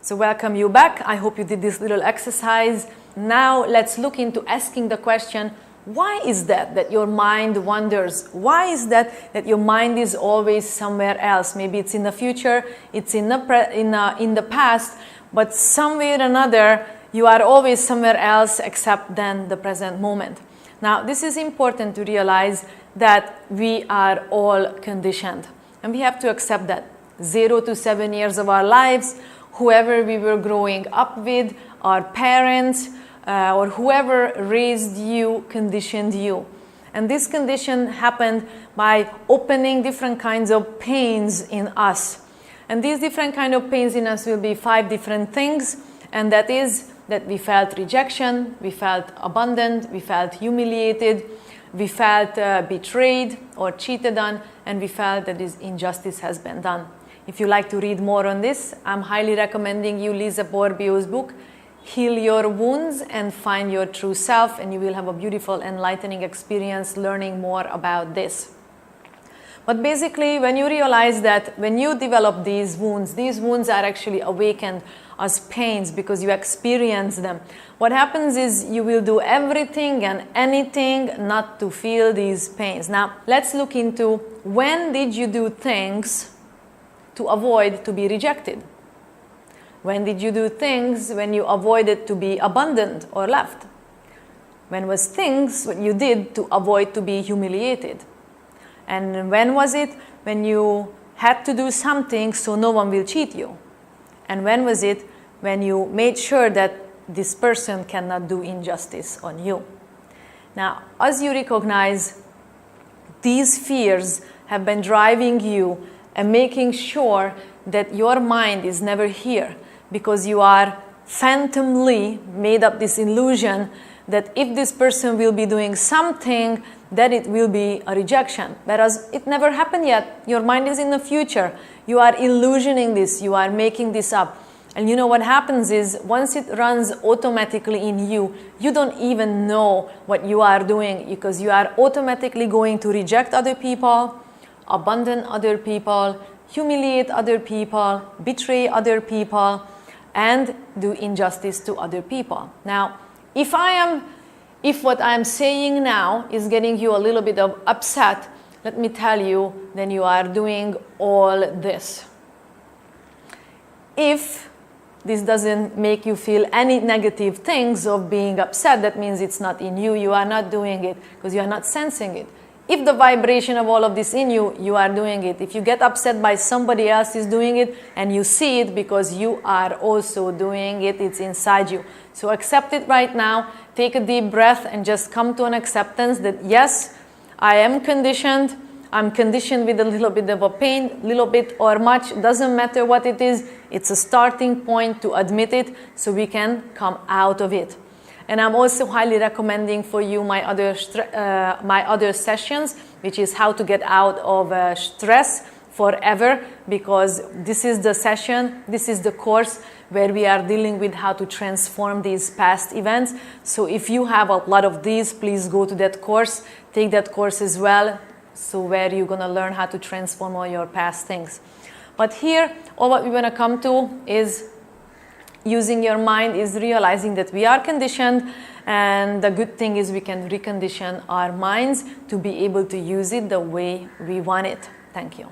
So welcome you back. I hope you did this little exercise. Now let's look into asking the question, why is that your mind wanders? Why is that your mind is always somewhere else? Maybe it's in the future, it's in the past, but some way or another, you are always somewhere else except then the present moment. Now, this is important to realize that we are all conditioned, and we have to accept that. 0 to 7 years of our lives, whoever we were growing up with, our parents, or whoever raised you, conditioned you. And this condition happened by opening different kinds of pains in us. And these different kinds of pains in us will be 5 different things, and that is that we felt rejection, we felt abandoned, we felt humiliated, we felt betrayed or cheated on, and we felt that this injustice has been done. If you like to read more on this, I'm highly recommending you Lisa Borbio's book, Heal Your Wounds and Find Your True Self, and you will have a beautiful, enlightening experience learning more about this. But basically, when you realize that when you develop these wounds are actually awakened as pains because you experience them. What happens is you will do everything and anything not to feel these pains. Now, let's look into when did you do things to avoid to be rejected? When did you do things when you avoided to be abandoned or left? When was things what you did to avoid to be humiliated? And when was it when you had to do something so no one will cheat you? And when was it when you made sure that this person cannot do injustice on you? Now, as you recognize these fears have been driving you and making sure that your mind is never here, because you are phantomly made up this illusion that if this person will be doing something, that it will be a rejection. Whereas it never happened yet. Your mind is in the future. You are illusioning this. You are making this up. And you know what happens is once it runs automatically in you, you don't even know what you are doing, because you are automatically going to reject other people, abandon other people, humiliate other people, betray other people, and do injustice to other people. Now, if what I'm saying now is getting you a little bit of upset, let me tell you, then you are doing all this. If this doesn't make you feel any negative things of being upset, that means it's not in you. You are not doing it because you are not sensing it. If the vibration of all of this in you, you are doing it. If you get upset by somebody else is doing it and you see it because you are also doing it, it's inside you. So accept it right now. Take a deep breath and just come to an acceptance that yes, I am conditioned. I'm conditioned with a little bit of a pain, little bit or much, doesn't matter what it is. It's a starting point to admit it so we can come out of it. And I'm also highly recommending for you my other sessions, which is how to get out of stress forever, because this is the session, this is the course where we are dealing with how to transform these past events. So if you have a lot of these, please go to that course, take that course as well, so where you're going to learn how to transform all your past things. But here, all what we want to come to is using your mind, is realizing that we are conditioned, and the good thing is we can recondition our minds to be able to use it the way we want it. Thank you.